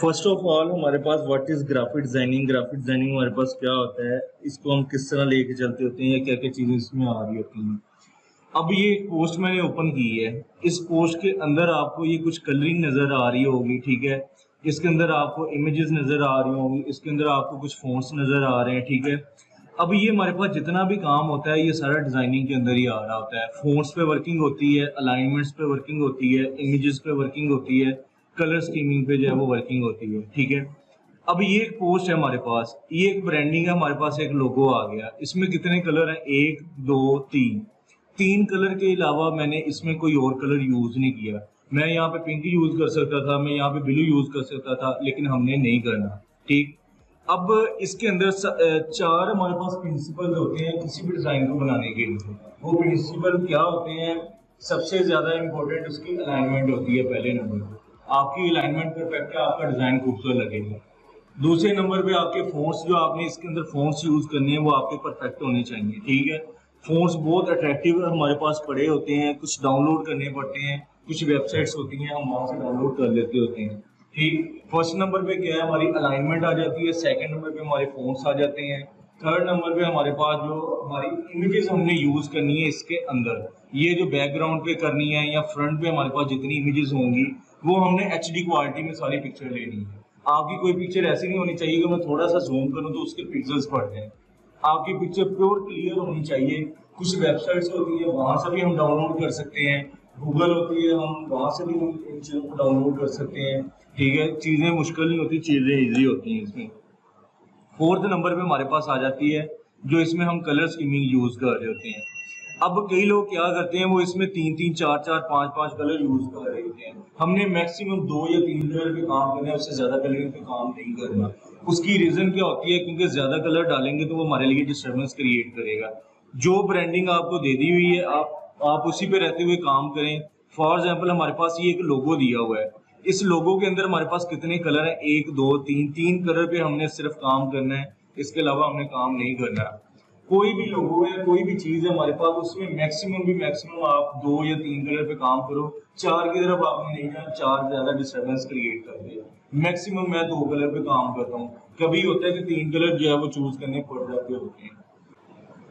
First of all हमारे पास what is graphic designing. Graphic designing हमारे पास क्या होता है, इसको हम किस तरह लेके चलते होते हैं या क्या क्या चीजें इसमें आ रही होती हैं। अब ये पोस्ट मैंने ओपन की है, इस पोस्ट के अंदर आपको ये कुछ कलरिंग नजर आ रही होगी, ठीक है। इसके अंदर आपको इमेजेस नजर आ रही होंगी, इसके अंदर आपको कुछ फोन्ट्स नजर आ रहे हैं, ठीक है। अब ये हमारे पास जितना भी काम होता है ये सारा डिजाइनिंग के अंदर ही आ रहा होता है। फोन्ट्स पे वर्किंग होती है, अलाइनमेंट्स पे वर्किंग होती है, इमेजेस पे वर्किंग होती है, कलर स्कीमिंग पे जो है वो वर्किंग होती है, ठीक है। अब ये एक पोस्ट है हमारे पास, ये एक ब्रांडिंग है, हमारे पास एक लोगो आ गया। इसमें कितने कलर हैं? एक, दो, तीन। तीन कलर के अलावा मैंने इसमें कोई और कलर यूज नहीं किया। मैं यहाँ पे पिंक यूज कर सकता था, मैं यहाँ पे ब्लू यूज कर सकता था, लेकिन हमने नहीं करना, ठीक। अब इसके अंदर चार हमारे पास प्रिंसिपल होते हैं किसी भी डिजाइन को बनाने के लिए। वो प्रिंसिपल क्या होते हैं? सबसे ज्यादा इंपॉर्टेंट उसकी अलाइनमेंट होती है। पहले नंबर पे आपकी अलाइनमेंट परफेक्ट है, आपका डिजाइन खूबसूरत लगेगा। दूसरे नंबर पे आपके फोन्ट्स, जो आपने इसके अंदर फोन्ट्स यूज करने हैं वो आपके परफेक्ट होने चाहिए, ठीक है। फोन्ट्स बहुत अट्रैक्टिव हमारे पास पड़े होते हैं, कुछ डाउनलोड करने पड़ते हैं, कुछ वेबसाइट्स होती हैं हम वहां से डाउनलोड कर लेते होते हैं, ठीक। फर्स्ट नंबर पे क्या है, हमारी अलाइनमेंट आ जाती है। सेकंड नंबर पे हमारे फोन्ट्स आ जाते हैं। थर्ड नंबर पे हमारे पास जो हमारी इमेजेस हमने यूज करनी है इसके अंदर, ये जो बैकग्राउंड पे करनी है या फ्रंट पे हमारे पास जितनी इमेजेस होंगी वो हमने एचडी क्वालिटी में सारी पिक्चर लेनी है। आपकी कोई पिक्चर ऐसी नहीं होनी चाहिए कि मैं थोड़ा सा जूम करूं तो उसके पिक्सल्स बढ़ जाए। आपकी पिक्चर प्योर क्लियर होनी चाहिए। कुछ वेबसाइट्स होती है वहां से भी हम डाउनलोड कर सकते हैं, गूगल होती है हम वहां से भी इन चीजों को डाउनलोड कर सकते हैं, ठीक है। चीजें मुश्किल नहीं होती, चीजें इजी होती हैं इसमें। फोर्थ नंबर पे हमारे पास आ जाती है जो इसमें हम कलर स्कीमिंग यूज कर रहे होते हैं। अब कई लोग क्या करते हैं, वो इसमें तीन तीन चार चार पांच पांच कलर यूज कर रहे होते हैं। हमने मैक्सिमम दो या तीन कलर पे काम करना है, उससे ज्यादा कलर पे काम नहीं करना। उसकी रीजन क्या होती है? क्योंकि ज्यादा कलर डालेंगे तो वो हमारे लिए डिस्टर्बेंस क्रिएट करेगा। जो ब्रांडिंग आपको दे दी हुई है आप उसी पे रहते हुए काम करें। फॉर एग्जाम्पल हमारे पास ये एक लोगो दिया हुआ है, इस लोगो के अंदर हमारे पास कितने कलर हैं? एक, दो, तीन। तीन कलर पे हमने सिर्फ काम करना है, इसके अलावा हमने काम नहीं करना। कोई भी लोगो है, कोई भी चीज है हमारे पास, उसमें मैक्सिमम आप दो या तीन कलर पे काम करो। चार की तरफ आपने नहीं जाना, चार ज्यादा डिस्टर्बेंस क्रिएट कर देगा। मैक्सिमम मैं दो कलर पे काम करता हूँ, कभी होता है कि तीन कलर जो है वो चूज करने पड़ जाते होते हैं।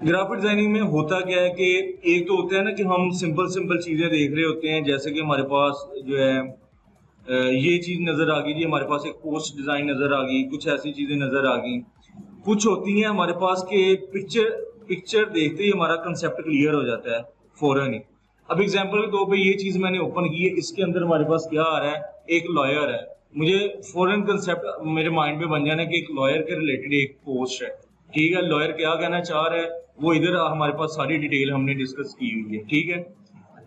ग्राफिक डिजाइनिंग में होता क्या है कि एक तो होता है ना कि हम सिंपल सिंपल चीजें देख रहे होते हैं, जैसे कि हमारे पास जो है ये चीज नजर आ गई जी, हमारे पास एक पोस्ट डिजाइन नजर आ गई, कुछ ऐसी चीजें नजर आ गई। कुछ होती हैं हमारे पास के पिक्चर देखते ही हमारा कंसेप्ट क्लियर हो जाता है फौरन ही। अब एग्जांपल के तौर पे ये चीज मैंने ओपन की है, इसके अंदर हमारे पास क्या आ रहा है? एक लॉयर है। मुझे फौरन कंसेप्ट मेरे माइंड में बन जाना है कि एक लॉयर के रिलेटेड एक पोस्ट है, ठीक है। लॉयर क्या कहना चाह रहा है वो इधर हमारे पास सारी डिटेल हमने डिस्कस की हुई है, ठीक है।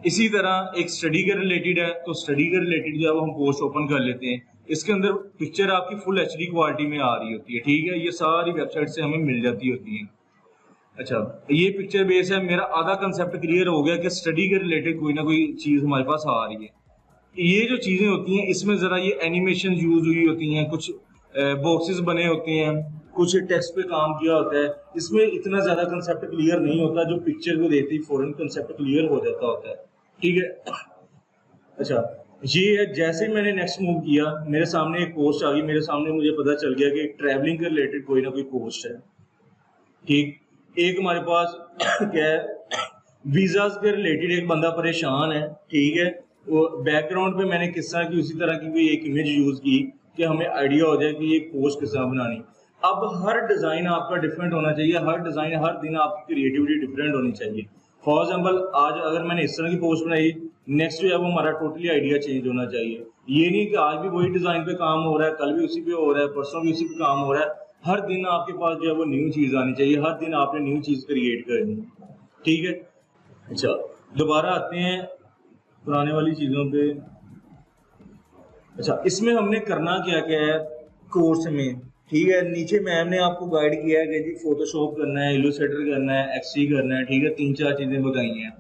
इसी तरह एक स्टडी के रिलेटेड है, तो स्टडी के रिलेटेड जो है वो हम पोस्ट ओपन कर लेते हैं। इसके अंदर पिक्चर आपकी फुल एचडी क्वालिटी में आ रही होती है, ठीक है। ये सारी वेबसाइट से हमें मिल जाती होती है। अच्छा, ये पिक्चर बेस है, मेरा आधा कंसेप्ट क्लियर हो गया कि स्टडी के रिलेटेड कोई ना कोई चीज हमारे पास आ रही है। ये जो चीजें होती हैं इसमें जरा ये एनिमेशन यूज हुई होती हैं, कुछ बॉक्सेस बने होते हैं, कुछ टेक्स्ट पे काम किया होता है। इसमें इतना ज्यादा कंसेप्ट क्लियर नहीं होता, जो पिक्चर को देखते ही फौरन कंसेप्ट क्लियर हो जाता होता है, ठीक है। अच्छा, ये है, जैसे ही मैंने नेक्स्ट मूव किया मेरे सामने एक पोस्ट आ गई, मेरे सामने मुझे पता चल गया कि ट्रैवलिंग के रिलेटेड कोई ना कोई पोस्ट है, ठीक। एक हमारे पास क्या है, वीजास के रिलेटेड एक बंदा परेशान है, ठीक है। वो बैकग्राउंड पे मैंने किस तरह की उसी तरह की कोई एक इमेज यूज की कि हमें आइडिया हो जाए कि ये पोस्ट किस तरह बनानी। अब हर डिजाइन आपका डिफरेंट होना चाहिए, हर डिजाइन हर दिन आपकी क्रिएटिविटी डिफरेंट होनी चाहिए। फॉर एग्जाम्पल आज अगर मैंने इस तरह की पोस्ट बनाई, नेक्स्ट जो है वो हमारा टोटली आइडिया चेंज होना चाहिए। ये नहीं कि आज भी वही डिजाइन पे काम हो रहा है, कल भी उसी पे हो रहा है, परसों भी उसी पे काम हो रहा है। हर दिन आपके पास जो है वो न्यू चीज आनी चाहिए, हर दिन आपने न्यू चीज क्रिएट करनी है, ठीक है। अच्छा, दोबारा आते हैं पुराने वाली चीजों पे। अच्छा, इसमें हमने करना क्या क्या है कोर्स में, ठीक है। नीचे मैम ने आपको गाइड किया है कि जी फोटोशॉप करना है, इलस्ट्रेटर करना है, एक्ससी करना है, ठीक है। तीन चार चीजें बताई हैं।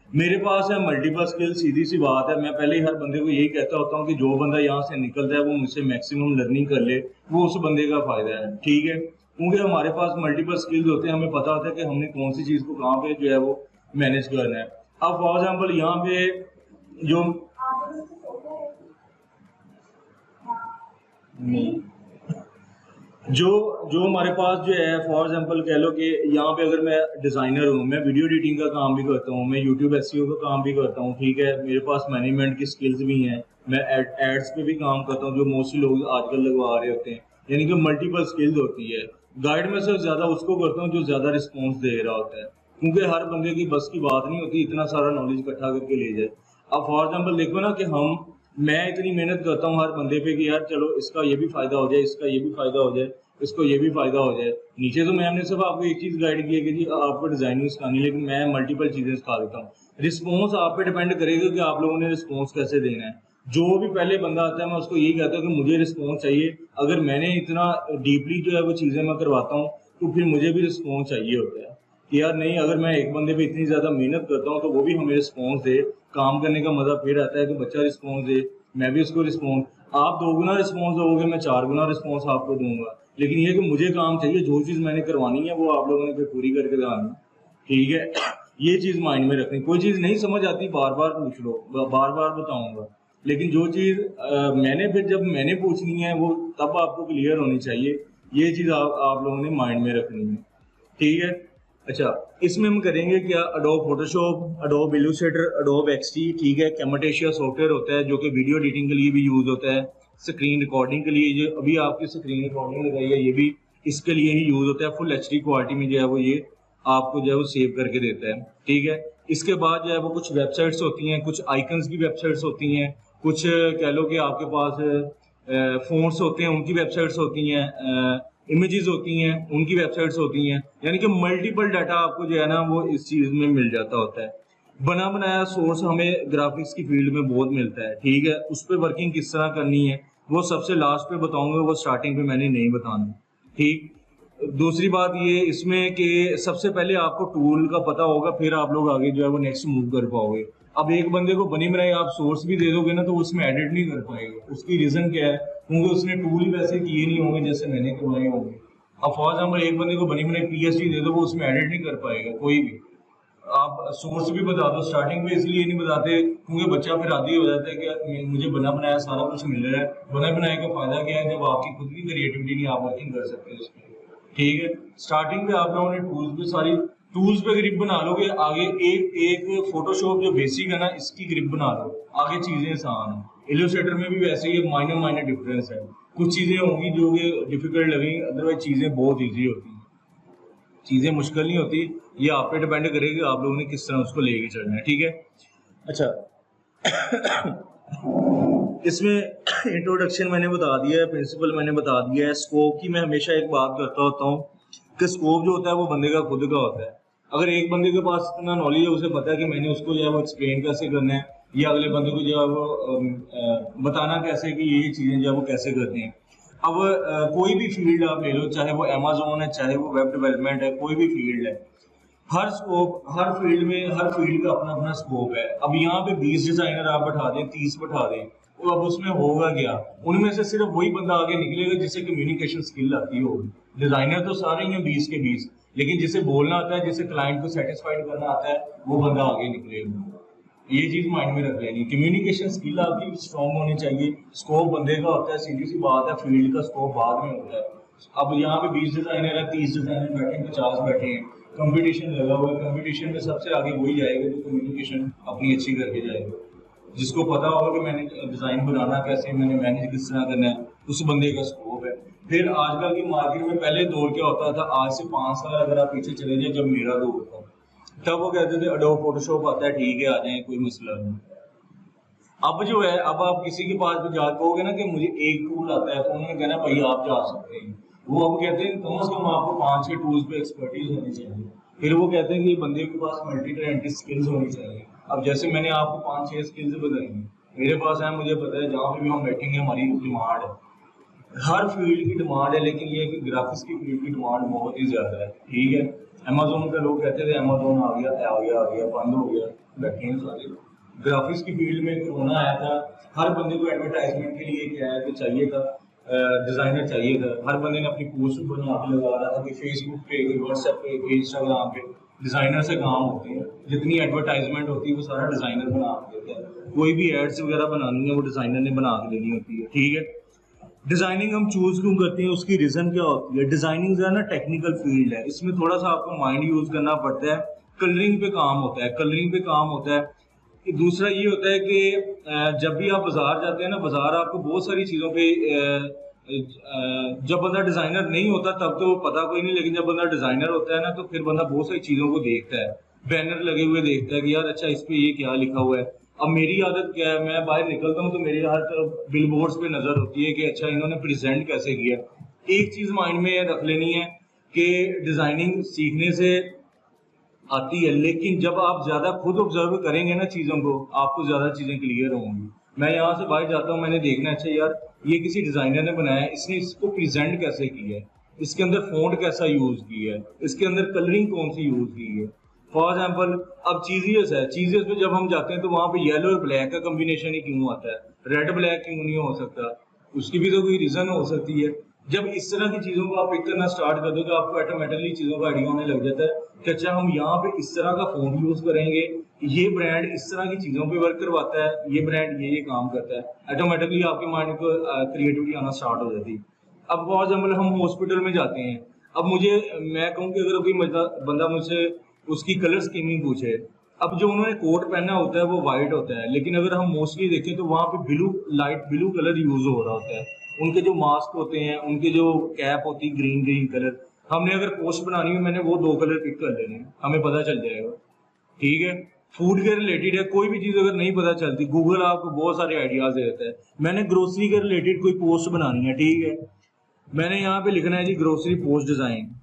मेरे पास है मल्टीपल स्किल, सीधी सी बात है। मैं पहले ही हर बंदे को यही कहता होता हूँ कि जो बंदा यहाँ से निकलता है वो मुझसे मैक्सिमम लर्निंग कर ले, वो उस बंदे का फायदा है, ठीक है। क्योंकि हमारे पास मल्टीपल स्किल्स होते हैं, हमें पता होता है कि हमने कौन सी चीज को कहाँ पे जो है वो मैनेज करना है। अब फॉर एग्जाम्पल यहाँ पे जो नहीं, जो जो हमारे पास जो है फॉर एग्जांपल कह लो कि यहाँ पे अगर मैं डिज़ाइनर हूँ, मैं वीडियो एडिटिंग का काम भी करता हूँ, मैं यूट्यूब एसईओ का काम भी करता हूँ, ठीक है, मेरे पास मैनेजमेंट की स्किल्स भी हैं, मैं एड्स पे भी काम करता हूँ जो मोस्टली लोग आजकल लगवा रहे होते हैं, यानी कि मल्टीपल स्किल्स होती है। गाइड में से ज़्यादा उसको करता हूँ जो ज़्यादा रिस्पॉन्स दे रहा होता है, क्योंकि हर बंदे की बस की बात नहीं होती इतना सारा नॉलेज इकट्ठा करके ले जाए। अब फॉर एग्जाम्पल देखो ना कि मैं इतनी मेहनत करता हूँ हर बंदे पे कि यार चलो इसका ये भी फायदा हो जाए, इसका ये भी फायदा हो जाए, इसको ये भी फायदा हो जाए। नीचे तो मैंने सिर्फ आपको एक चीज गाइड की है कि जी आपको डिजाइनिंग सिखानी है, लेकिन मैं मल्टीपल चीजें सिखा देता हूँ। रिस्पॉन्स आप पे डिपेंड करेगा कि आप लोगों ने रिस्पॉन्स कैसे देना है। जो भी पहले बंदा आता है मैं उसको यही कहता हूँ कि मुझे रिस्पॉन्स चाहिए। अगर मैंने इतना डीपली जो है वो चीजें मैं करवाता हूँ तो फिर मुझे भी रिस्पॉन्स चाहिए होता है कि यार नहीं, अगर मैं एक बंदे पे इतनी ज्यादा मेहनत करता हूँ तो वो भी हमें रिस्पॉन्स दे। काम करने का मजा फिर आता है कि बच्चा रिस्पॉन्स दे, मैं भी उसको रिस्पॉन्स, आप 2 गुना रिस्पॉन्स दोगे, मैं 4 गुना रिस्पॉन्स आपको दूंगा। लेकिन ये कि मुझे काम चाहिए, जो चीज मैंने करवानी है वो आप लोगों ने फिर पूरी करके दिखानी, ठीक है। ये चीज माइंड में रखनी। कोई चीज नहीं समझ आती बार बार पूछ लो, बार बार बताऊंगा, लेकिन जो चीज मैंने फिर जब मैंने पूछनी है वो तब आपको क्लियर होनी चाहिए। ये चीज आप लोगों ने माइंड में रखनी है, ठीक है। अच्छा, इसमें हम करेंगे क्या, Adobe Photoshop, Adobe Illustrator, Adobe XD, ठीक है। कैमटेशिया सॉफ्टवेयर होता है जो कि वीडियो एडिटिंग के लिए भी यूज होता है, स्क्रीन रिकॉर्डिंग के लिए, जो अभी आपकी स्क्रीन रिकॉर्डिंग लगाई है ये भी इसके लिए ही यूज होता है। फुल एचडी क्वालिटी में जो है वो ये आपको जो है वो सेव करके देता है, ठीक है। इसके बाद जो है वो कुछ वेबसाइट्स होती हैं, कुछ आइकन्स की वेबसाइट्स होती हैं, कुछ कह लो कि आपके पास फोन्स होते हैं उनकी वेबसाइट्स होती हैं, इमेजेस होती हैं उनकी वेबसाइट्स होती हैं, यानी कि मल्टीपल डाटा आपको जो है ना वो इस चीज में मिल जाता होता है। बना बनाया सोर्स हमें ग्राफिक्स की फील्ड में बहुत मिलता है, ठीक है। उस पर वर्किंग किस तरह करनी है वो सबसे लास्ट पे बताऊंगा, वो स्टार्टिंग पे मैंने नहीं बताना, ठीक। दूसरी बात ये इसमें कि सबसे पहले आपको टूल का पता होगा, फिर आप लोग आगे जो है वो नेक्स्ट मूव कर पाओगे। अब एक बंदे को बनी बनाई आप सोर्स भी दे दोगे ना तो उसमें एडिट नहीं कर पाएगा। उसकी रीजन क्या है, क्योंकि उसने टूल ही वैसे किए नहीं होंगे जैसे मैंने करवाए होंगे। अब फॉर एग्जाम्पल एक बंदे को बनी बनाई पीएचडी दे दो, वो उसमें एडिट नहीं कर पाएगा कोई भी। आप सोर्स भी बता दो स्टार्टिंग में, इसलिए नहीं बताते क्योंकि बच्चा फिर आदी हो जाता है कि मुझे बना बनाया सारा कुछ मिल रहा है। बना बनाए का फायदा क्या है, जब आपकी खुद की क्रिएटिविटी नहीं आप वर्किंग कर सकते उसमें, ठीक है। स्टार्टिंग में आप लोगों ने टूल्स पे सारी टूल्स पे ग्रिप बना लोगे, आगे एक एक फोटोशॉप जो बेसिक है ना इसकी ग्रिप बना लो, आगे चीजें आसान है। इलस्ट्रेटर में भी वैसे ही माइनर माइनर डिफरेंस है, कुछ चीजें होंगी जो कि डिफिकल्ट लगेंगी, अदरवाइज चीजें बहुत ईजी होती हैं, चीजें मुश्किल नहीं होती। ये आप पे डिपेंड करेगी आप लोगों ने किस तरह उसको लेके चलना है, ठीक है। अच्छा इसमें इंट्रोडक्शन मैंने बता दिया है, प्रिंसिपल मैंने बता दिया है। स्कोप की मैं हमेशा एक बात करता होता हूँ कि स्कोप जो होता है वो बंदे का खुद का होता है। अगर एक बंदे के पास इतना नॉलेज है, उसे पता है कि मैंने उसको जो है वो एक्सप्लेन कैसे करना है, या अगले बंदे को जो है वो बताना कैसे कि ये चीजें जो है वो कैसे करते हैं। अब कोई भी फील्ड आप ले लो, चाहे वो अमेज़न है, चाहे वो वेब डेवलपमेंट है, कोई भी फील्ड है, हर स्कोप, हर फील्ड में हर फील्ड का अपना अपना स्कोप है। अब यहाँ पे 20 डिजाइनर आप बैठा दें, 30 बैठा दें, तो अब उसमें होगा क्या, उनमें से सिर्फ वही बंदा आगे निकलेगा जिसे कम्युनिकेशन स्किल आती होगी। डिजाइनर तो सारे ही हैं 20 के 20, लेकिन जिसे बोलना आता है, जिसे क्लाइंट को सेटिस्फाइड करना आता है, वो बंदा आगे निकलेगा। ये चीज माइंड में रख लेनी, कम्युनिकेशन स्किल आपकी स्ट्रॉन्ग होनी चाहिए। स्कोप बंदे का होता है, सीधी सी बात है, फील्ड का स्कोप बाद में होता है। अब यहाँ पे 20 डिजाइनर है, 30 डिजाइनर बैठे हैं, 50 बैठे हैं, कंपटीशन लगा हुआ है। कंपटीशन में सबसे आगे वही जाएगा जो कम्युनिकेशन अपनी अच्छी करके जाएगा, जिसको पता होगा कि मैंने डिजाइन बनाना कैसे, मैंने मैनेज किस तरह करना है, उस बंदे का स्कोप है। फिर आजकल की मार्केट में पहले दौर क्या होता था, आज से 5 साल अगर आप पीछे चले जाए, जब मेरा दौर था तब वो कहते थे अडोब फोटोशॉप आता है, ठीक है आ जाए, कोई मसला नहीं। अब जो है, अब आप किसी के पास भी जा कहोगे ना कि मुझे एक टूल आता है, तो उन्होंने कहना भाई आप जा सकते हैं। वो अब कहते हैं कम से कम आपको 5-6 टूल्स पे एक्सपर्टीज होनी चाहिए। फिर वो कहते हैं कि बंदे के पास मल्टी टैलेंटेड स्किल्स होनी चाहिए। अब जैसे मैंने आपको 5-6 स्किल्स बताई, मेरे पास है, मुझे पता है जहाँ पे भी हम बैठेंगे हमारी डिमांड है, हर फील्ड की डिमांड है, लेकिन ये कि ग्राफिक्स की फील्ड की डिमांड बहुत ही ज्यादा है, ठीक है। अमेज़न पे लोग कहते थे अमेज़न आ गया बंद हो गया, बैठे हैं सारे। ग्राफिक्स की फील्ड में कोरोना आया था, हर बंदे को एडवर्टाइजमेंट के लिए क्या है कि चाहिए था, डिजाइनर चाहिए था। हर बंदे ने अपनी पोस्ट बना के लगा रहा था कि फेसबुक पे, व्हाट्सएप पे, इंस्टाग्राम पे डिजाइनर से काम होते हैं, जितनी एडवर्टाइजमेंट होती है वो सारा डिजाइनर बना के देता है। कोई भी एड्स वगैरह बनानी है वो डिजाइनर ने बना के देनी होती है, ठीक है। डिजाइनिंग हम चूज क्यों करते हैं, उसकी रीजन क्या होती है। डिजाइनिंग जो है ना टेक्निकल फील्ड है, इसमें थोड़ा सा आपको माइंड यूज करना पड़ता है। कलरिंग पे काम होता है, कलरिंग पे काम होता है। दूसरा ये होता है कि जब भी आप बाजार जाते हैं ना, बाजार आपको बहुत सारी चीजों पे जब बंदा डिजाइनर नहीं होता तब तो पता कोई नहीं, लेकिन जब बंदा डिजाइनर होता है ना तो फिर बंदा बहुत सारी चीजों को देखता है, बैनर लगे हुए देखता है कि यार अच्छा इस पे ये क्या लिखा हुआ है। अब मेरी आदत क्या है, मैं बाहर निकलता हूँ तो मेरी हर तरफ बिल बोर्ड्स पे नजर होती है कि अच्छा इन्होंने प्रेजेंट कैसे किया। एक चीज माइंड में रख लेनी है कि डिजाइनिंग सीखने से आती है, लेकिन जब आप ज्यादा खुद ऑब्जर्व करेंगे ना चीजों को, आपको ज्यादा चीजें क्लियर होंगी। मैं यहाँ से बाहर जाता हूँ, मैंने देखना अच्छा यार ये किसी डिजाइनर ने बनाया है, इसने इसको प्रेजेंट कैसे किया है, इसके अंदर फॉन्ट कैसा यूज किया है, इसके अंदर कलरिंग कौन सी यूज की है। फॉर एग्जाम्पल अब चीजियस है, चीजियस पे जब हम जाते हैं तो वहां पे येलो और ब्लैक का कॉम्बिनेशन ही क्यों आता है, रेड ब्लैक क्यों नहीं हो सकता, उसकी भी तो कोई रीजन हो सकती है। जब इस तरह की चीजों को आप पिक करना स्टार्ट कर दो तो आपको ऑटोमेटिकली चीजों का आइडिया होने लग जाता है कि अच्छा हम यहाँ पे इस तरह का फॉन्ट यूज करेंगे, ये ब्रांड इस तरह की चीजों पे वर्क करवाता है, ये ब्रांड ये काम करता है। ऑटोमेटिकली आपके माइंड को क्रिएटिविटी आना स्टार्ट हो जाती है। अब फॉर एग्जाम्पल हम हॉस्पिटल में जाते हैं, अब मुझे मैं कहूँ कि अगर कोई बंदा मुझसे उसकी कलर स्कीमिंग पूछे, अब जो उन्होंने कोट पहना होता है वो व्हाइट होता है, लेकिन अगर हम मोस्टली देखें तो वहां पे blue, light blue colour use हो रहा होता है। उनके जो मास्क होते हैं, उनके जो कैप होती है ग्रीन ग्रीन कलर, हमने अगर पोस्ट बनानी है मैंने वो 2 कलर पिक कर लेने, हमें पता चल जाएगा। ठीक है, फूड के रिलेटेड है, कोई भी चीज अगर नहीं पता चलती गूगल आपको बहुत सारे आइडियाज देता है। मैंने ग्रोसरी के रिलेटेड कोई पोस्ट बनानी है, ठीक है, मैंने यहाँ पे लिखना है जी ग्रोसरी पोस्ट डिजाइन।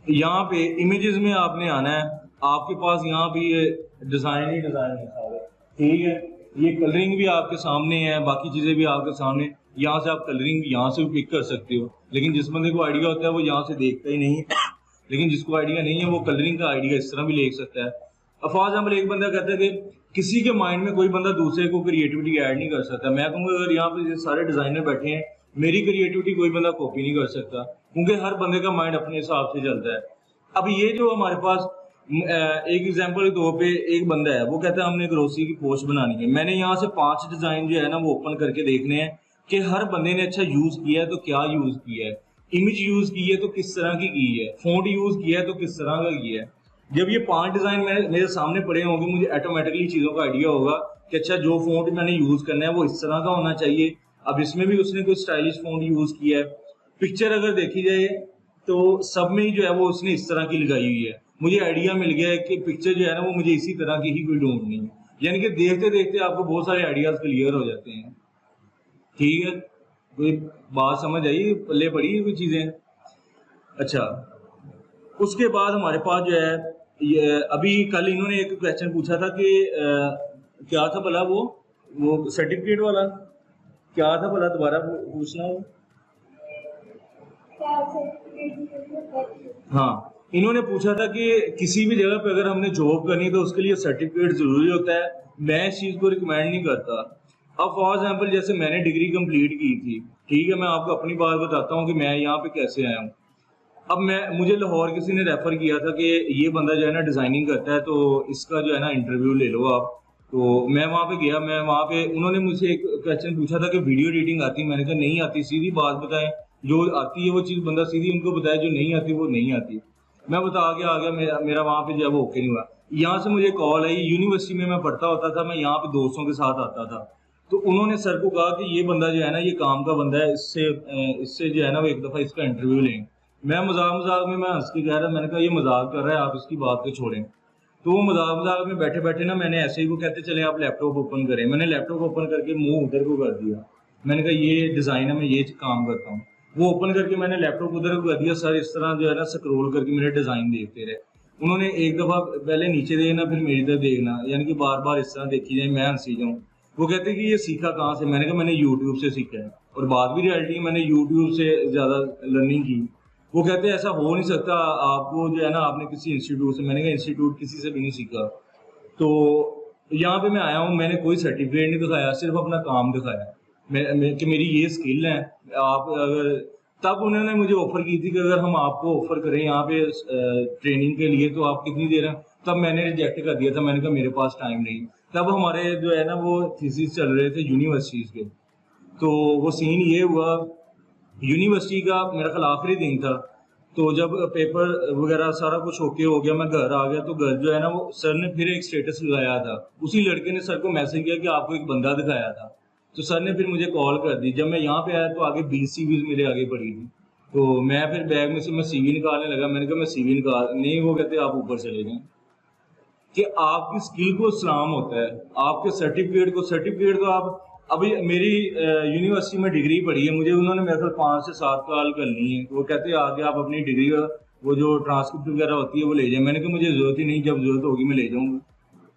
यहाँ पे इमेजेस में आपने आना है, आपके पास यहाँ पे ये डिजाइन ही डिजाइन लिखा हुआ है, ठीक है, ये कलरिंग भी आपके सामने है, बाकी चीजें भी आपके सामने, यहाँ से आप कलरिंग यहाँ से भी पिक कर सकते हो। लेकिन जिस बंदे को आइडिया होता है वो यहाँ से देखता ही नहीं है, लेकिन जिसको आइडिया नहीं है वो कलरिंग का आइडिया इस तरह भी ले सकता है। अब फॉर एग्जाम्पल एक बंदा कहता है कि किसी के माइंड में कोई बंदा दूसरे को क्रिएटिविटी ऐड नहीं कर सकता। मैं कहूँगा अगर यहाँ पे सारे डिजाइनर बैठे हैं, मेरी क्रिएटिविटी कोई बंदा कॉपी नहीं कर सकता, क्योंकि हर बंदे का माइंड अपने हिसाब से चलता है। अब ये जो हमारे पास एक एग्जांपल के तौर पे एक बंदा है, वो कहता है हमने ग्रोसरी की पोस्ट बनानी है, मैंने यहाँ से 5 डिजाइन जो है ना वो ओपन करके देखने हैं कि हर बंदे ने अच्छा यूज किया है तो क्या यूज किया है, इमेज यूज की है तो किस तरह की है, फॉन्ट यूज किया है तो किस तरह का किया है। जब ये 5 डिजाइन मेरे सामने पड़े होंगे, मुझे ऑटोमेटिकली चीजों का आइडिया होगा कि अच्छा जो फॉन्ट मैंने यूज करना है वो इस तरह का होना चाहिए। अब इसमें भी उसने कोई स्टाइलिश फॉन्ट यूज किया है। पिक्चर अगर देखी जाए तो सब में ही जो है वो उसने इस तरह की लगाई हुई है, मुझे आइडिया मिल गया है कि पिक्चर जो है ना वो मुझे इसी तरह की ही कोई ढूंढनी है। यानी कि देखते देखते आपको बहुत सारे आइडियाज क्लियर हो जाते हैं। ठीक है, कोई बात समझ आई, पल्ले पड़ी कोई चीजें। अच्छा, उसके बाद हमारे पास जो है ये अभी कल इन्होंने एक क्वेश्चन पूछा था कि क्या था भला, वो सर्टिफिकेट वाला क्या था भला, दोबारा पूछना हो। हाँ, इन्होंने पूछा था कि किसी भी जगह पे अगर हमने जॉब करनी है तो उसके लिए सर्टिफिकेट जरूरी होता है। मैं इस चीज को रिकमेंड नहीं करता। अब फॉर एग्जाम्पल जैसे मैंने डिग्री कंप्लीट की थी, ठीक है, मैं आपको अपनी बात बताता हूँ कि मैं यहाँ पे कैसे आया हूँ। अब मुझे लाहौर किसी ने रेफर किया था कि ये बंदा जो है ना डिजाइनिंग करता है तो इसका जो है ना इंटरव्यू ले लो आप। तो मैं वहाँ पे गया, मैं वहाँ पे उन्होंने मुझसे एक क्वेश्चन पूछा था कि वीडियो एडिटिंग आती है, मैंने कहा नहीं आती, सीधी बात बताएं, जो आती है वो चीज बंदा सीधी उनको बताए, जो नहीं आती वो नहीं आती। मैं बता के आ गया, मेरा वहाँ पे जो है वो ओके नहीं हुआ। यहाँ से मुझे कॉल आई, यूनिवर्सिटी में मैं पढ़ता होता था, मैं यहाँ पे दोस्तों के साथ आता था, तो उन्होंने सर को कहा कि ये बंदा जो है ना ये काम का बंदा है, इससे जो है ना वो एक दफा इसका इंटरव्यू लें। मैं मजाक में मैं हंस के कह रहा, मैंने कहा ये मजाक कर रहा है, आप इसकी बात को छोड़ें। तो वो मजाक में बैठे बैठे ना मैंने ऐसे ही, वो कहते चले आप लैपटॉप ओपन करें, मैंने लैपटॉप ओपन करके मुंह उधर को कर दिया, मैंने कहा ये डिजाइन है, मैं ये काम करता हूँ। वो ओपन करके मैंने लैपटॉप उधर को कर दिया, सर इस तरह जो है ना स्क्रॉल करके मेरे डिजाइन देखते रहे। उन्होंने एक दफा पहले नीचे देखना फिर मेरी तरफ देखना, यानी कि बार बार इस तरह देखी जाए, मैं हंसी जाऊँ। वो कहते कि ये सीखा कहाँ से, मैंने कहा मैंने यूट्यूब से सीखा है, और बात भी रियलिटी मैंने यूट्यूब से ज्यादा लर्निंग की। वो कहते हैं ऐसा हो नहीं सकता, आपको जो है ना आपने किसी इंस्टीट्यूट से, मैंने कहा इंस्टीट्यूट किसी से भी नहीं सीखा। तो यहाँ पे मैं आया हूँ, मैंने कोई सर्टिफिकेट नहीं दिखाया, सिर्फ अपना काम दिखाया कि मेरी ये स्किल है। आप अगर तब उन्होंने मुझे ऑफर की थी कि अगर हम आपको ऑफर करें यहाँ पे ट्रेनिंग के लिए तो आप कितनी देर हैं, तब मैंने रिजेक्ट कर दिया था, मैंने कहा मेरे पास टाइम नहीं। तब हमारे जो है ना वो थीसिस चल रहे थे यूनिवर्सिटीज़ के। तो वो सीन ये हुआ, यूनिवर्सिटी का मेरा ख्याल आखिरी दिन था, तो जब पेपर वगैरह सारा कुछ ओके हो गया, मैं घर आ गया, तो घर जो है ना वो सर ने फिर एक स्टेटस लगाया था, उसी लड़के ने सर को मैसेज किया कि आपको एक बंदा दिखाया था। तो सर ने फिर मुझे कॉल कर दी। जब मैं यहाँ पे आया तो आगे 20 सीवीज मेरे आगे पड़ी थी, तो मैं फिर बैग में से मैं सीवी निकालने लगा। मैंने कहा मैं सीवी निकाल नहीं, वो कहते आप ऊपर चले जाएं कि आपकी स्किल को सलाम होता है, आपके सर्टिफिकेट को आप अभी मेरी यूनिवर्सिटी में डिग्री पढ़ी है, मुझे उन्होंने मेरे ख्याल 5 से 7 साल करनी है। वो कहते हैं आगे आप अपनी डिग्री का वो जो ट्रांसक्रिप्ट वगैरह होती है वो ले जाए। मैंने कहा मुझे जरूरत ही नहीं, जब जरूरत होगी मैं ले जाऊंगा।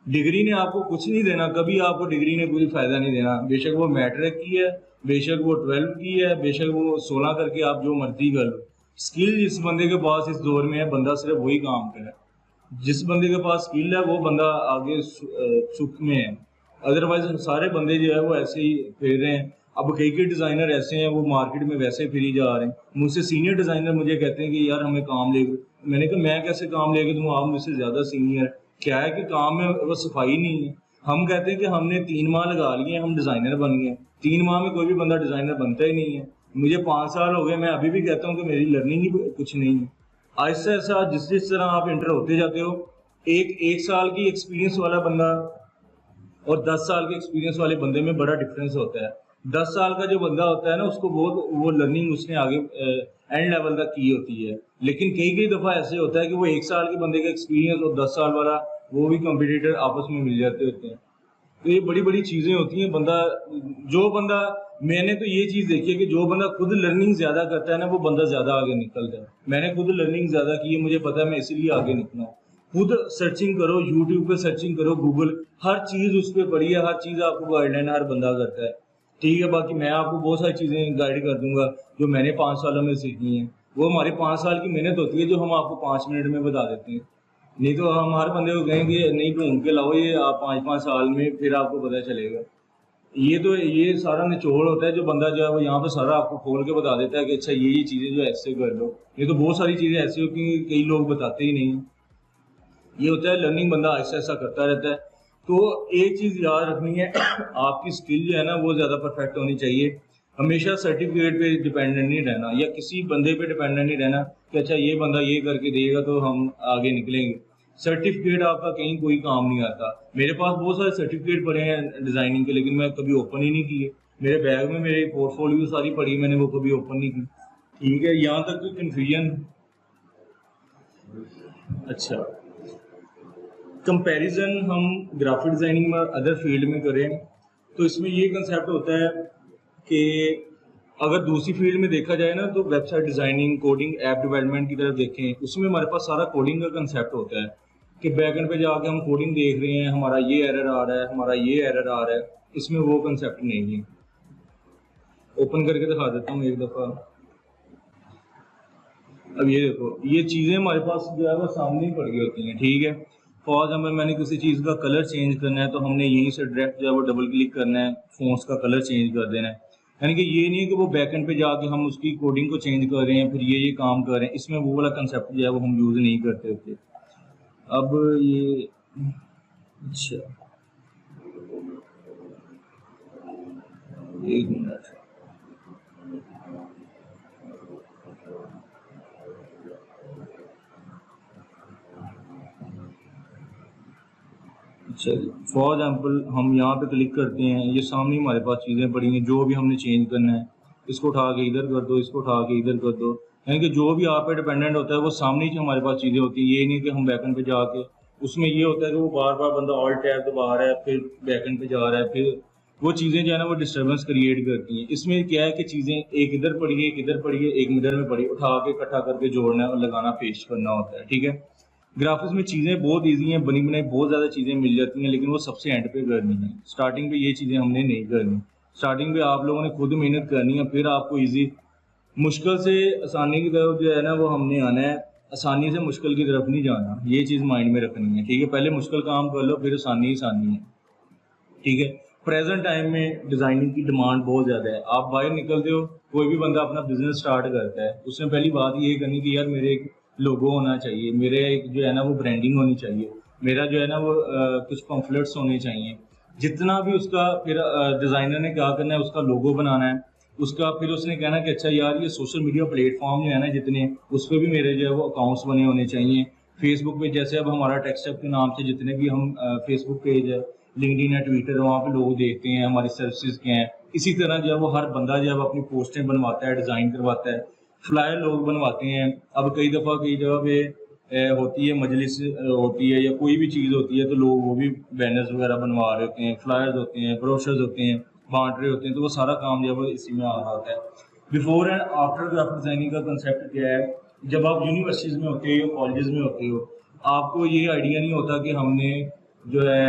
डिग्री ने आपको कुछ नहीं देना, कभी आपको डिग्री ने कोई फायदा नहीं देना, बेशक वो मैट्रिक की है, बेशक वो 12 की है, बेशक वो 16 करके आप जो मर्जी कर लो। स्किल जिस बंदे के पास इस दौर में है, बंदा सिर्फ वही काम करे। जिस बंदे के पास स्किल है वो बंदा आगे सुख में है, अदरवाइज सारे बंदे जो है वो ऐसे ही फिर रहे हैं। अब कई डिजाइनर ऐसे हैं वो मार्केट में वैसे फिरी जा रहे हैं। मुझसे सीनियर डिजाइनर मुझे कहते हैं कि यार हमें काम ले, मैंने कहा मैं कैसे काम लेके दूँ, आप मुझसे ज्यादा सीनियर। क्या है कि काम में वो सफाई नहीं है। हम कहते हैं कि हमने 3 माह लगा लिए, हम डिजाइनर बन गए। 3 माह में कोई भी बंदा डिजाइनर बनता ही नहीं है। मुझे 5 साल हो गए, मैं अभी भी कहता हूँ कि मेरी लर्निंग ही कुछ नहीं है। ऐसा ऐसा जिस तरह आप इंटर होते जाते हो, एक साल की एक्सपीरियंस वाला बंदा और 10 साल के एक्सपीरियंस वाले बंदे में बड़ा डिफरेंस होता है। 10 साल का जो बंदा होता है ना, उसको बहुत वो लर्निंग उसने आगे एंड लेवल तक की होती है। लेकिन कई दफ़ा ऐसे होता है कि वो 1 साल के बंदे का एक्सपीरियंस और 10 साल वाला वो भी कंपटीटर आपस में मिल जाते होते हैं। तो ये बड़ी बड़ी चीज़ें होती हैं। जो बंदा मैंने तो ये चीज़ देखी है कि जो बंदा खुद लर्निंग ज़्यादा करता है ना, वो बंदा ज़्यादा आगे निकलता है। मैंने खुद लर्निंग ज़्यादा की है, मुझे पता है मैं इसीलिए आगे निकला हूँ। खुद सर्चिंग करो, यूट्यूब पे सर्चिंग करो, गूगल, हर चीज़ उस पर पढ़ी है, हर चीज़ आपको गाइडलाइन हर बंदा करता है। ठीक है, बाकी मैं आपको बहुत सारी चीज़ें गाइड कर दूंगा जो मैंने 5 सालों में सीखी हैं। वो हमारी 5 साल की मेहनत होती है जो हम आपको 5 मिनट में बता देते हैं। नहीं तो हम हर बंदे को कहेंगे नहीं ढूंढ के लाओ ये आप 5-5 साल में, फिर आपको पता चलेगा। ये सारा निचोड़ होता है जो बंदा जो है वो यहाँ पे सारा आपको खोल के बता देता है कि अच्छा ये चीज़ें जो ऐसे कर लो। ये तो बहुत सारी चीज़ें ऐसी होती हैं कई लोग बताते ही नहीं। ये होता है लर्निंग, बंदा ऐसा ऐसा करता रहता है। तो एक चीज़ याद रखनी है, आपकी स्किल जो है ना वो ज़्यादा परफेक्ट होनी चाहिए। हमेशा सर्टिफिकेट पे डिपेंडेंट नहीं रहना या किसी बंदे पे डिपेंडेंट नहीं रहना कि अच्छा ये बंदा ये करके देगा तो हम आगे निकलेंगे। सर्टिफिकेट आपका कहीं कोई काम नहीं आता। मेरे पास बहुत सारे सर्टिफिकेट पड़े हैं डिज़ाइनिंग के, लेकिन मैं कभी ओपन ही नहीं किए। मेरे बैग में मेरे पोर्टफोलियो सारी पड़ी, मैंने वो कभी ओपन नहीं की। ठीक है, यहाँ तक तो कन्फ्यूजन। अच्छा, कंपैरिजन हम ग्राफिक डिज़ाइनिंग में अदर फील्ड में करें तो इसमें ये कंसेप्ट होता है कि अगर दूसरी फील्ड में देखा जाए ना, तो website designing, coding, app development की तरफ देखें, उसमें हमारे पास सारा कोडिंग का कंसेप्ट होता है कि बैकएंड पे जाके हम कोडिंग देख रहे हैं, हमारा ये एरर आ रहा है, हमारा ये एरर आ रहा है। इसमें वो कंसेप्ट नहीं है। ओपन करके दिखा देता हूँ एक दफ़ा। अब ये देखो, ये चीज़ें हमारे पास जो है वो सामने ही पड़ गई होती हैं। ठीक है, फॉर एग्जाम्पल मैंने किसी चीज़ का कलर चेंज करना है तो हमने यहीं से डायरेक्ट जो है वो डबल क्लिक करना है, फोन्स का कलर चेंज कर देना है। यानी कि ये नहीं है कि वो बैकएंड पे जाके हम उसकी कोडिंग को चेंज कर रहे हैं फिर ये काम कर रहे हैं। इसमें वो वाला कंसेप्ट जो है वो हम यूज़ नहीं करते होते। अब ये अच्छा, एक मिनट, चलिए फॉर एग्जाम्पल हम यहाँ पे क्लिक करते हैं, ये सामने हमारे पास चीज़ें पड़ी हैं जो भी हमने चेंज करना है। इसको उठा के इधर कर दो, इसको उठा के इधर कर दो। यानी कि जो भी आप पे डिपेंडेंट होता है वो सामने ही हमारे पास चीज़ें होती हैं। ये नहीं कि हम बैकएंड पे जाके, उसमें ये होता है कि वो बार बार बंदा ऑल टैब दबा रहा है फिर बैकएंड पे जा रहा है, फिर वो चीज़ें जो है ना वो डिस्टर्बेंस क्रिएट करती हैं। इसमें क्या है कि चीज़ें एक इधर पड़ी है, एक इधर पड़ी है, एक मिडल में पड़ी, उठा के इकट्ठा करके जोड़ना है और लगाना, पेस्ट करना होता है। ठीक है, ग्राफिक्स में चीज़ें बहुत ईजी हैं, बनी बनाई बहुत ज़्यादा चीज़ें मिल जाती हैं, लेकिन वो सबसे एंड पे करनी है। स्टार्टिंग पे ये चीज़ें हमने नहीं करनी। स्टार्टिंग पे आप लोगों ने खुद मेहनत करनी है, फिर आपको ईजी, मुश्किल से आसानी की तरफ जो है ना वो हमने आना है, आसानी से मुश्किल की तरफ नहीं जाना। ये चीज़ माइंड में रखनी है। ठीक है, पहले मुश्किल काम कर लो, फिर आसानी आसानी है। ठीक है, प्रेजेंट टाइम में डिज़ाइनिंग की डिमांड बहुत ज़्यादा है। आप बाहर निकलते हो, कोई भी बंदा अपना बिजनेस स्टार्ट करता है, उसने पहली बात ये करनी कि यार मेरे एक लोगो होना चाहिए, मेरे एक जो है ना वो ब्रांडिंग होनी चाहिए। मेरा जो है ना वो कुछ पम्फलेट्स होने चाहिए, जितना भी उसका फिर डिज़ाइनर ने क्या करना है, उसका लोगो बनाना है, उसका फिर उसने कहना कि अच्छा यार ये सोशल मीडिया प्लेटफॉर्म जो है ना जितने, उस पर भी मेरे जो है वो अकाउंट्स बने होने चाहिए। फेसबुक पे जैसे अब हमारा टेक्सटअप के नाम से जितने भी हम फेसबुक पेज है, लिंक्डइन है, ट्विटर है, वहाँ पे लोग देखते हैं हमारी सर्विसेज क्या हैं। इसी तरह जो है वो हर बंदा जो है अपनी पोस्टें बनवाता है, डिज़ाइन करवाता है, फ्लायर लोग बनवाते हैं। अब कई दफ़ा कई जगह पे होती है मजलिस होती है या कोई भी चीज़ होती है तो लोग वो भी बैनर्स वगैरह बनवा रहे होते हैं, फ्लायर्स होते हैं, ब्रोशर्स होते हैं, बांट रहे होते हैं। तो वो सारा काम जो है वो इसी में आ रहा होता है। Before and after graphic designing का कंसेप्ट क्या है, जब आप यूनिवर्सिटीज़ में होते हो, कॉलेजेस में होते हो, आपको ये आइडिया नहीं होता कि हमने जो है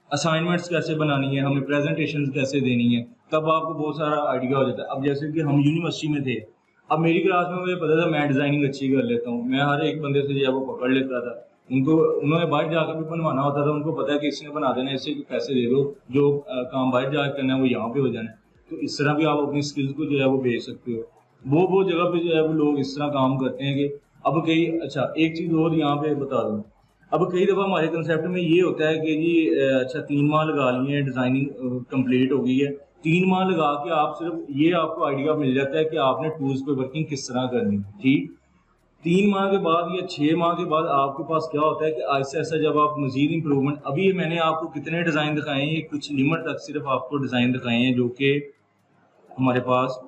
असाइनमेंट्स कैसे बनानी है, हमें प्रेजेंटेशन कैसे देनी है, तब आपको बहुत सारा आइडिया हो जाता है। अब जैसे कि हम यूनिवर्सिटी में थे, अब मेरी क्लास में मुझे पता था मैं डिज़ाइनिंग अच्छी कर लेता हूँ, मैं हर एक बंदे से जो है वो पकड़ लेता था। उनको उन्होंने बाहर जाकर भी बनवाना होता था, उनको पता है कि इसने बना देना है, इससे पैसे दे दो, जो काम बाहर जाकर करना है वो यहाँ पे हो जाना है। तो इस तरह भी आप अपनी स्किल्स को जो है वो भेज सकते हो। वो जगह पे जो है वो लोग इस तरह काम करते हैं कि अब कई, अच्छा एक चीज़ और यहाँ पे बता दूँ, अब कई दफ़ा हमारे कंसेप्ट में ये होता है कि जी अच्छा 3 माह लगा लिए हैं, डिज़ाइनिंग कंप्लीट हो गई है, 3 माह लगा के आप सिर्फ ये आपको आइडिया मिल जाता है कि आपने टूल्स पे वर्किंग किस तरह करनी है, ठीक। 3 माह के बाद या 6 माह के बाद आपके पास क्या होता है कि ऐसा ऐसा जब आप मजीद इंप्रूवमेंट, अभी मैंने आपको कितने डिज़ाइन दिखाए हैं, ये कुछ लिमिट तक सिर्फ आपको डिज़ाइन दिखाए हैं जो कि हमारे पास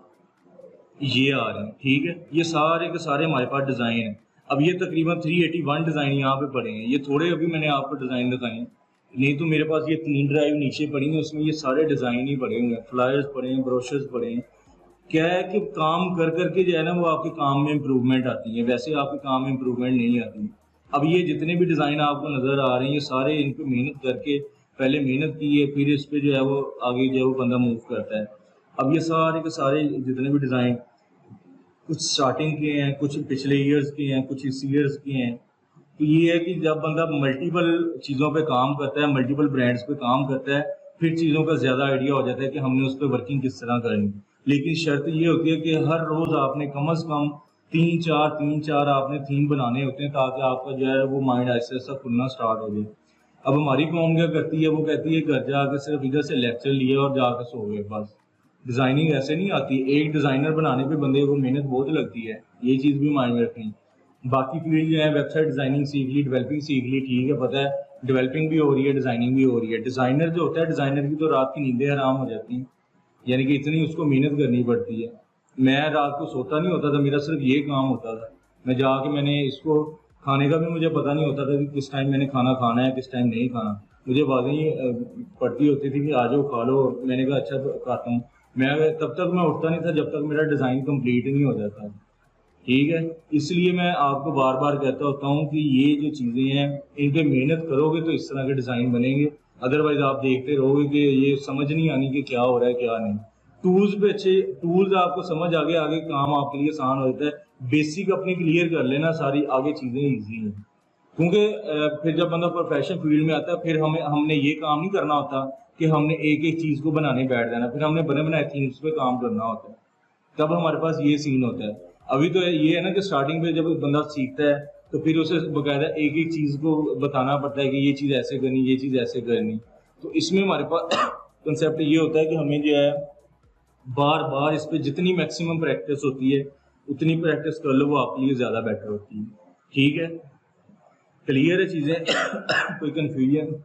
ये आ रहे हैं, ठीक है। ये सारे के सारे हमारे पास डिज़ाइन हैं। अब ये तकरीबन 381 डिज़ाइन यहाँ पे पड़े हैं, ये थोड़े अभी मैंने आपको डिज़ाइन दिखाए हैं, नहीं तो मेरे पास ये 3 ड्राइव नीचे पड़ी हैं, उसमें ये सारे डिज़ाइन ही पड़े हुए हैं, फ्लायर्स पड़े हैं, ब्रोशर्स पड़े हैं। क्या है कि काम कर करके जो है ना वो आपके काम में इम्प्रूवमेंट आती है, वैसे आपके काम में इम्प्रूवमेंट नहीं आती। अब ये जितने भी डिज़ाइन आपको नज़र आ रहे हैं, ये सारे इन पर मेहनत करके, पहले मेहनत की है, फिर इस पर जो है वो आगे जो है वो बंदा मूव करता है। अब ये सारे के सारे जितने भी डिज़ाइन, कुछ स्टार्टिंग के हैं, कुछ पिछले ईयर्स के हैं, कुछ इस ईयर्स के हैं। तो ये है कि जब बंदा मल्टीपल चीज़ों पे काम करता है, मल्टीपल ब्रांड्स पे काम करता है, फिर चीज़ों का ज़्यादा आइडिया हो जाता है कि हमने उस पर वर्किंग किस तरह करनी। लेकिन शर्त ये होती है कि हर रोज़ आपने कम अज़ कम 3-4 आपने थीम बनाने होते हैं, ताकि आपका जो है वो माइंड ऐसा ऐसा खुलना स्टार्ट हो जाए। अब हमारी कौम क्या करती है, वो कहती है घर जाके सिर्फ इधर से लेक्चर लिए और जाकर सो गए बस। डिज़ाइनिंग ऐसे नहीं आती, एक डिज़ाइनर बनाने पे बंदे को मेहनत बहुत लगती है, ये चीज़ भी माइंड में रखनी। बाकी फील्ड जो है, वेबसाइट डिज़ाइनिंग सीख ली, डेवलपिंग सीख ली, ठीक है, पता है डेवलपिंग भी हो रही है, डिज़ाइनिंग भी हो रही है। डिज़ाइनर जो होता है, डिज़ाइनर की तो रात की नींदें हराम हो जाती हैं, यानी कि इतनी उसको मेहनत करनी पड़ती है। मैं रात को सोता नहीं होता था, मेरा सिर्फ ये काम होता था, मैं जाके मैंने इसको खाने का भी मुझे पता नहीं होता था कि किस टाइम मैंने खाना खाना है, किस टाइम नहीं खाना। मुझे बातें ही पड़ती होती थी कि आ जाओ खा लो, मैंने कहा अच्छा खाता हूँ। मैं तब तक मैं उठता नहीं था जब तक मेरा डिज़ाइन कंप्लीट नहीं हो जाता, ठीक है। इसलिए मैं आपको बार बार कहता होता हूँ कि ये जो चीज़ें हैं इन पे मेहनत करोगे तो इस तरह के डिज़ाइन बनेंगे, अदरवाइज आप देखते रहोगे कि ये समझ नहीं आनी कि क्या हो रहा है क्या नहीं। टूल्स पे अच्छे टूल्स आपको समझ आगे आगे काम आपके लिए आसान हो जाता है। बेसिक अपनी क्लियर कर लेना, सारी आगे चीज़ें ईजी हैं। क्योंकि फिर जब बंदा प्रोफेशनल फील्ड में आता है, फिर हमने ये काम नहीं करना होता कि हमने एक एक चीज़ को बनाने बैठ जाना, फिर हमने बने बनाए थीम्स पे काम करना होता है, तब हमारे पास ये सीन होता है। अभी तो ये है ना कि स्टार्टिंग पे जब बंदा सीखता है तो फिर उसे बकायदा एक एक चीज़ को बताना पड़ता है कि ये चीज़ ऐसे करनी, ये चीज़ ऐसे करनी। तो इसमें हमारे पास कंसेप्ट ये होता है कि हमें जो है बार बार इस पर जितनी मैक्सिमम प्रैक्टिस होती है उतनी प्रैक्टिस कर लो, वो आपके लिए ज़्यादा बेटर होती है, ठीक है। क्लियर है चीज़ें कोई कन्फ्यूजन?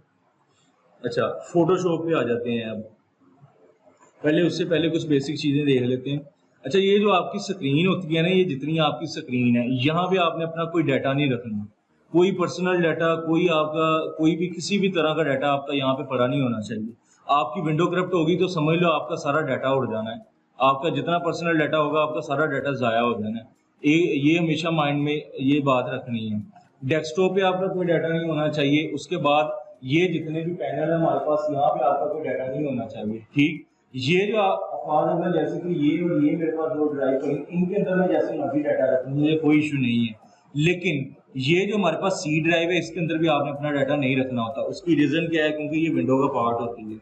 अच्छा, फोटोशॉप पे आ जाते हैं। अब उससे पहले कुछ बेसिक चीज़ें देख लेते हैं। अच्छा, ये जो आपकी स्क्रीन होती है ना, ये जितनी आपकी स्क्रीन है, यहाँ पे आपने अपना कोई डाटा नहीं रखना, कोई पर्सनल डाटा, कोई आपका कोई भी किसी भी तरह का डाटा आपका यहाँ पे पड़ा नहीं होना चाहिए। आपकी विंडो करप्ट होगी तो समझ लो आपका सारा डाटा उड़ जाना है, आपका जितना पर्सनल डाटा होगा आपका सारा डाटा ज़ाया हो जाना है। ये हमेशा माइंड में ये बात रखनी है। डेस्कटॉप पे आपका कोई डाटा नहीं होना चाहिए। उसके बाद ये जितने भी पैनल है हमारे पास, यहाँ पे आपका कोई डाटा नहीं होना चाहिए, ठीक। ये जो अफाज है, जैसे कि ये और ये मेरे पास दो ड्राइव पर, इनके अंदर मैं जैसे मर्जी डाटा रखूँ, मुझे कोई इशू नहीं है। लेकिन ये जो हमारे पास सी ड्राइव है, इसके अंदर भी आपने अपना डाटा नहीं रखना होता। उसकी रीज़न क्या है? क्योंकि ये विंडो का पार्ट होती है।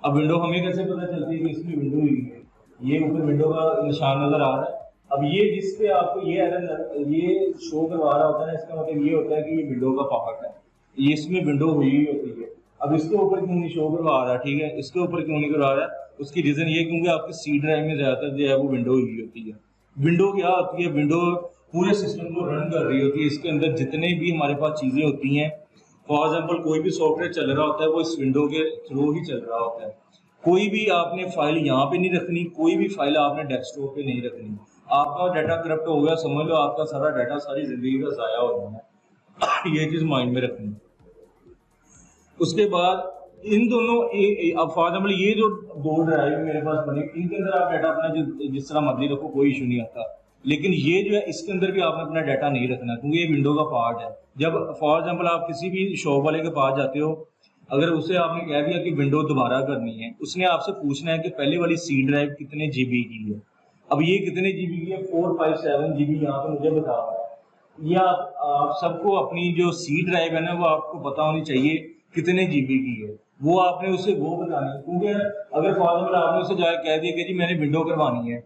अब विंडो हमें कैसे पता चलती है कि इसमें विंडो हुई है? ये ऊपर विंडो का निशान नज़र आ रहा है, अब ये जिसपे आपको ये एरर ये शो करवा रहा होता है ना, इसका मतलब ये होता है कि ये विंडो का फॉल्ट है, ये इसमें विंडो हुई होती है। अब इसके ऊपर क्यों नहीं शो करवा रहा, ठीक है, इसके ऊपर क्यों नहीं करवा रहा है, उसकी रीजन ये क्योंकि आपके सी ड्राइव में ज्यादातर जो है वो विंडो हुई होती है। विंडो क्या होती है, विंडो पूरे सिस्टम को रन कर रही होती है, इसके अंदर जितने भी हमारे पास चीजें होती हैं, फॉर एग्जाम्पल कोई भी सॉफ्टवेयर चल रहा होता है वो इस विंडो के थ्रू ही चल रहा होता है। कोई भी आपने फाइल यहाँ पे नहीं रखनी, कोई भी फाइल आपने डेस्कटॉप पे नहीं रखनी। आपका डाटा करप्ट हो गया, समझ लो आपका सारा डाटा सारी जिंदगी का जाया हो जाना ये चीज माइंड में रखनी। उसके बाद इन दोनों अब फॉर एग्जाम्पल ये जो दो ड्राइव मेरे पास बने, इनके अंदर आप डाटा अपना जिस तरह मर्जी रखो, कोई इशू नहीं आता। लेकिन ये जो है इसके अंदर भी आपने अपना डाटा नहीं रखना, क्योंकि ये विंडो का पार्ट है। जब फॉर एग्जाम्पल आप किसी भी शॉप वाले के पास जाते हो, अगर उसे आपने कह दिया कि विंडो दोबारा करनी है, उसने आपसे पूछना है कि पहले वाली सी ड्राइव कितने जीबी की है। अब ये कितने जीबी की है, 457 जीबी यहाँ पे मुझे बता रहा है। ये आप सबको अपनी जो सी ड्राइव है ना वो आपको पता होनी चाहिए कितने जीबी की है, वो आपने उसे वो बतानी है। क्योंकि अगर फॉर एग्जाम्पल आपने उसे जाके कह दिया कि जी मैंने विंडो करवानी है,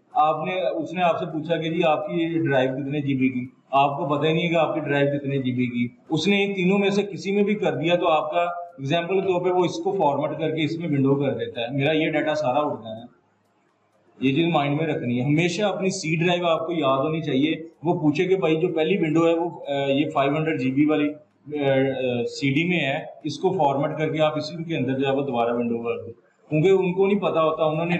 उसने आपसे पूछा कि जी आपकी ड्राइव कितने जीबी की, आपको पता ही नहीं है कि आपकी ड्राइव कितने जीबी की, उसने इन तीनों में से किसी में भी कर दिया तो आपका एग्जाम्पल के तौर पे वो इसको फॉर्मेट करके इसमें विंडो कर देता है, मेरा ये डाटा सारा उड़ना है। ये चीज माइंड में रखनी है हमेशा। अपनी सी ड्राइव आपको याद होनी चाहिए। वो पूछे कि भाई जो पहली विंडो है वो ये 500 जीबी वाली सीडी में है, इसको फॉर्मेट करके आप इसी के अंदर जो है वो दोबारा विंडो कर दो। क्योंकि उनको नहीं पता होता, उन्होंने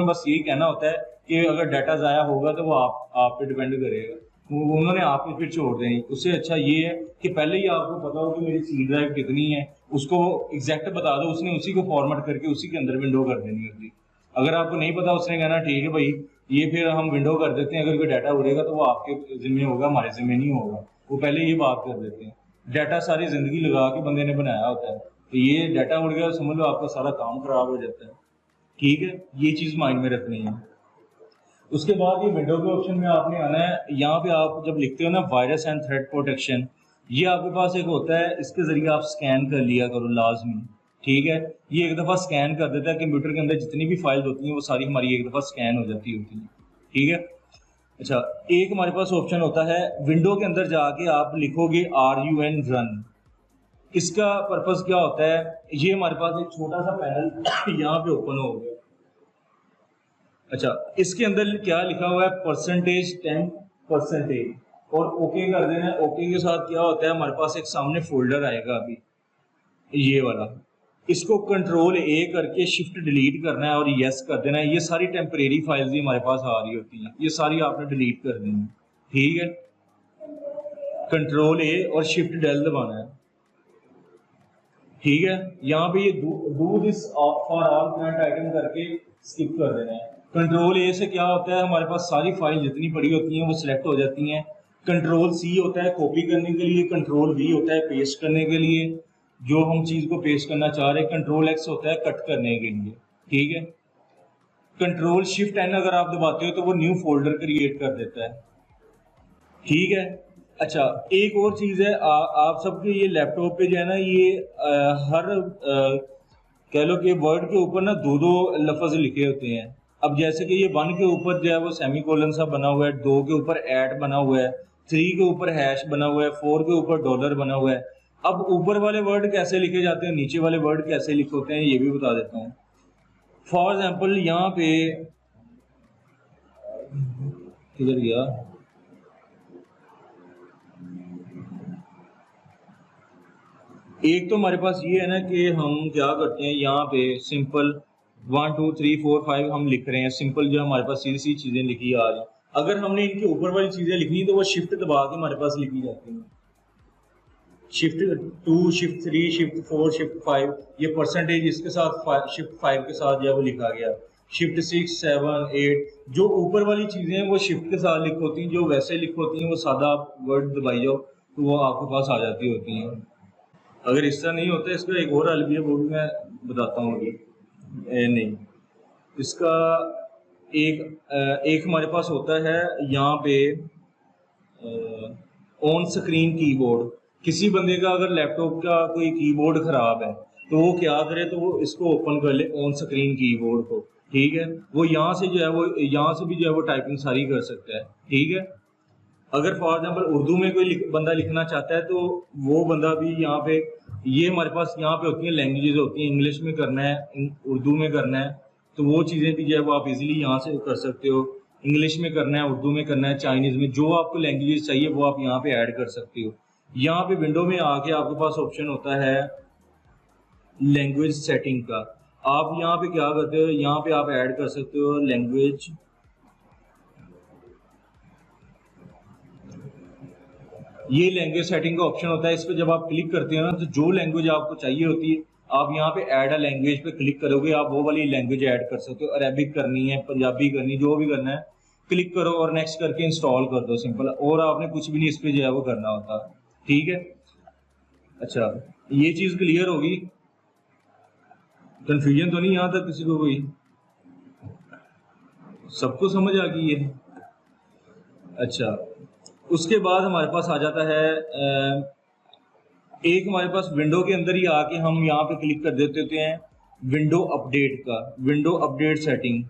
बस यही कहना होता है कि अगर डाटा ज़ाया होगा तो वो आप पे डिपेंड करेगा, उन्होंने आप पे फिर छोड़ देनी। उससे अच्छा ये है कि पहले ही आपको पता हो कि मेरी सी ड्राइव कितनी है, उसको एग्जैक्ट बता दो, उसने उसी को फॉर्मेट करके उसी के अंदर विंडो कर देनी होती। अगर आपको नहीं पता, उसने कहना ठीक है भाई ये फिर हम विंडो कर देते हैं, अगर कोई डाटा उड़ेगा तो वो आपके जिम्मे होगा, हमारे जिम्मे नहीं होगा। वो पहले ये बात कर देते हैं। डाटा सारी जिंदगी लगा के बंदे ने बनाया होता है, तो ये डाटा उड़ गया समझ लो आपका सारा काम खराब हो जाता है। ठीक है, ये चीज माइंड में रखनी है। उसके बाद ये विंडो के ऑप्शन में आपने आना है, यहाँ पे आप जब लिखते हो ना वायरस एंड थ्रेट प्रोटेक्शन, ये आपके पास एक होता है, इसके जरिए आप स्कैन कर लिया करो लाजमी। ठीक है, ये एक दफा स्कैन कर देता है, कंप्यूटर के अंदर जितनी भी फाइल होती हैं वो सारी हमारी एक दफा स्कैन हो जाती होती है। ठीक है, अच्छा एक हमारे पास ऑप्शन होता है विंडो के अंदर जाके आप लिखोगे RUN रन। इसका पर्पस क्या होता है, ये हमारे पास एक छोटा सा पैनल यहाँ पे ओपन हो गया। अच्छा इसके अंदर क्या लिखा हुआ है, %10% और ओके कर देना है। ओके के साथ क्या होता है, हमारे पास एक सामने फोल्डर आएगा अभी ये वाला, इसको कंट्रोल A करके शिफ्ट डिलीट करना है और यस कर देना है। ये सारी टेम्परेरी फाइल्स ही हमारे पास आ रही होती हैं, ये सारी आपने डिलीट कर देनी है। ठीक है, कंट्रोल A और शिफ्ट डेल दबाना है। ठीक है, यहाँ पे ये do this for all current item करके स्किप कर देना है। कंट्रोल A से क्या होता है, हमारे पास सारी फाइल जितनी पड़ी होती हैं वो सिलेक्ट हो जाती हैं। कंट्रोल C होता है कॉपी करने के लिए, कंट्रोल V होता है पेस्ट करने के लिए, जो हम चीज को पेस्ट करना चाह रहे हैं। कंट्रोल X होता है कट करने के लिए। ठीक है, कंट्रोल शिफ्ट N अगर आप दबाते हो तो वो न्यू फोल्डर क्रिएट कर देता है। ठीक है, अच्छा एक और चीज है, आप सबके ये लैपटॉप पे जो है ना ये हर कह लो कि वर्ड के ऊपर ना दो दो लफ्ज लिखे होते हैं। अब जैसे कि ये 1 के ऊपर जो है वो सेमीकोलन सा बना हुआ है, 2 के ऊपर ऐट बना हुआ है, 3 के ऊपर हैश बना हुआ है, 4 के ऊपर डॉलर बना हुआ है। अब ऊपर वाले वर्ड कैसे लिखे जाते हैं, नीचे वाले वर्ड कैसे लिखे होते हैं, ये भी बता देता हूँ। फॉर एग्जाम्पल यहाँ पे किधर गया, एक तो हमारे पास ये है ना कि हम क्या करते हैं, यहाँ पे सिंपल 1 2 3 4 5 हम लिख रहे हैं, सिंपल जो हमारे पास सीधी सी चीजें लिखी आ रही। अगर हमने इनके ऊपर वाली चीजें लिखनी तो वो शिफ्ट दबा के हमारे पास लिखी जाती हैं। शिफ्ट 2 शिफ्ट 3 शिफ्ट 4 शिफ्ट 5, ये परसेंटेज इसके साथ शिफ्ट 5 के साथ जो है वो लिखा गया। शिफ्ट 6 7 8, जो ऊपर वाली चीजें हैं वो शिफ्ट के साथ लिख होती हैं, जो वैसे लिख होती हैं वो सादा वर्ड दबाई जाओ तो वो आपके पास आ जाती होती हैं। अगर इस तरह नहीं होता, इसका एक और हल भी है, वो भी मैं बताता हूँ अभी। नहीं, इसका एक हमारे पास होता है यहाँ पे ऑन स्क्रीन कीबोर्ड। किसी बंदे का अगर लैपटॉप का कोई कीबोर्ड खराब है तो वो क्या करे, तो वो इसको ओपन कर ले ऑन स्क्रीन कीबोर्ड को। ठीक है। वो यहाँ से जो है वो यहाँ से भी जो है वो टाइपिंग सारी कर सकता है, ठीक है। अगर फॉर एग्जांपल उर्दू में कोई बंदा लिखना चाहता है तो वो बंदा भी यहाँ पे, ये हमारे पास यहाँ पे होती है लैंग्वेजेस होती हैं, इंग्लिश में करना है, उर्दू में करना है, तो वो चीज़ें भी जो है वो आप इजीली यहाँ से कर सकते हो। इंग्लिश में करना है, उर्दू में करना है, चाइनीज़ में, जो आपको लैंग्वेजेस चाहिए वो आप यहाँ पे ऐड कर सकते हो। यहाँ पे विंडो में आके आपके पास ऑप्शन होता है लैंग्वेज सेटिंग का। आप यहाँ पे क्या करते हो, यहाँ पे आप ऐड कर सकते हो लैंग्वेज, ये लैंग्वेज सेटिंग का ऑप्शन होता है। इस पर जब आप क्लिक करते हो ना तो जो लैंग्वेज आपको चाहिए होती है आप यहाँ पे ऐड अ लैंग्वेज पे क्लिक करोगे, आप वो वाली लैंग्वेज ऐड कर सकते हो। अरेबिक करनी है, पंजाबी करनी, जो भी करना है, क्लिक करो और नेक्स्ट करके इंस्टॉल कर दो, सिंपल। और आपने कुछ भी नहीं इस पे जो है वो करना होता, ठीक है। अच्छा, ये चीज क्लियर होगी, कंफ्यूजन तो नहीं यहाँ तक किसी को कोई, सबको समझ आ गई है। अच्छा, उसके बाद हमारे पास आ जाता है एक हमारे पास विंडो के अंदर ही आके हम यहाँ पे क्लिक कर देते हैं विंडो अपडेट का, विंडो अपडेट सेटिंग।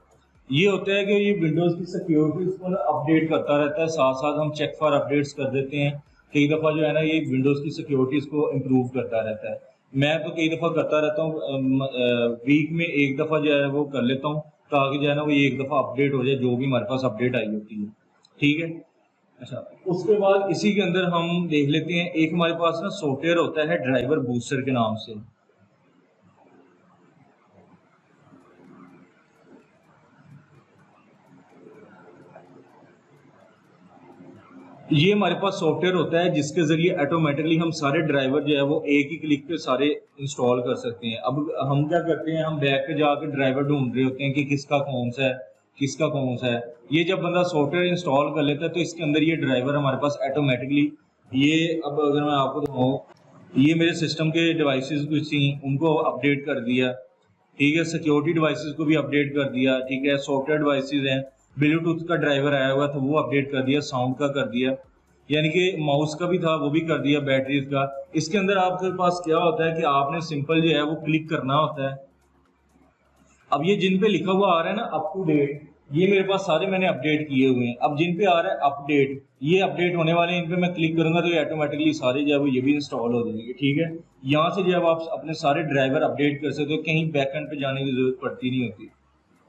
ये होता है कि ये विंडोज की सिक्योरिटी को अपडेट करता रहता है, साथ साथ हम चेक फॉर अपडेट्स कर देते हैं। कई दफ़ा जो है ना ये विंडोज की सिक्योरिटीज को इम्प्रूव करता रहता है। मैं तो कई दफ़ा करता रहता हूँ, वीक में एक दफ़ा जो है वो कर लेता हूँ, ताकि जो है ना वो एक दफ़ा अपडेट हो जाए जो भी हमारे पास अपडेट आई होती है, ठीक है। अच्छा, उसके बाद इसी के अंदर हम देख लेते हैं, एक हमारे पास ना सॉफ्टवेयर होता है ड्राइवर बूस्टर के नाम से। ये हमारे पास सॉफ्टवेयर होता है जिसके जरिए ऑटोमेटिकली हम सारे ड्राइवर जो है वो एक ही क्लिक पे सारे इंस्टॉल कर सकते हैं। अब हम क्या करते हैं, हम बैक पे जाकर ड्राइवर ढूंढ रहे होते हैं कि किसका कौन सा है, किसका कौन सा है। ये जब बंदा सॉफ्टवेयर इंस्टॉल कर लेता है तो इसके अंदर ये ड्राइवर हमारे पास ऑटोमेटिकली, ये अब अगर मैं आपको दिखाऊं, ये मेरे सिस्टम के डिवाइसेस कुछ थी उनको अपडेट कर दिया, ठीक है। सिक्योरिटी डिवाइसेस को भी अपडेट कर दिया, ठीक है। सॉफ्टवेयर डिवाइसेस हैं, ब्लूटूथ का ड्राइवर आया हुआ था वो अपडेट कर दिया, साउंड का कर दिया, यानी कि माउस का भी था वो भी कर दिया, बैटरीज का। इसके अंदर आपके पास क्या होता है कि आपने सिंपल जो है वो क्लिक करना होता है। अब ये जिन पे लिखा हुआ आ रहा है ना अप टू डेट, ये मेरे पास सारे मैंने अपडेट किए हुए हैं। अब जिन पे आ रहा है अपडेट, ये अपडेट होने वाले हैं, इन पे मैं क्लिक करूंगा तो ये ऑटोमेटिकली सारे जो है वो ये भी इंस्टॉल हो जाएंगे, ठीक है। यहाँ से जो है आप अपने सारे ड्राइवर अपडेट कर सकते हो, कहीं बैकएंड पे जाने की जरूरत पड़ती नहीं होती।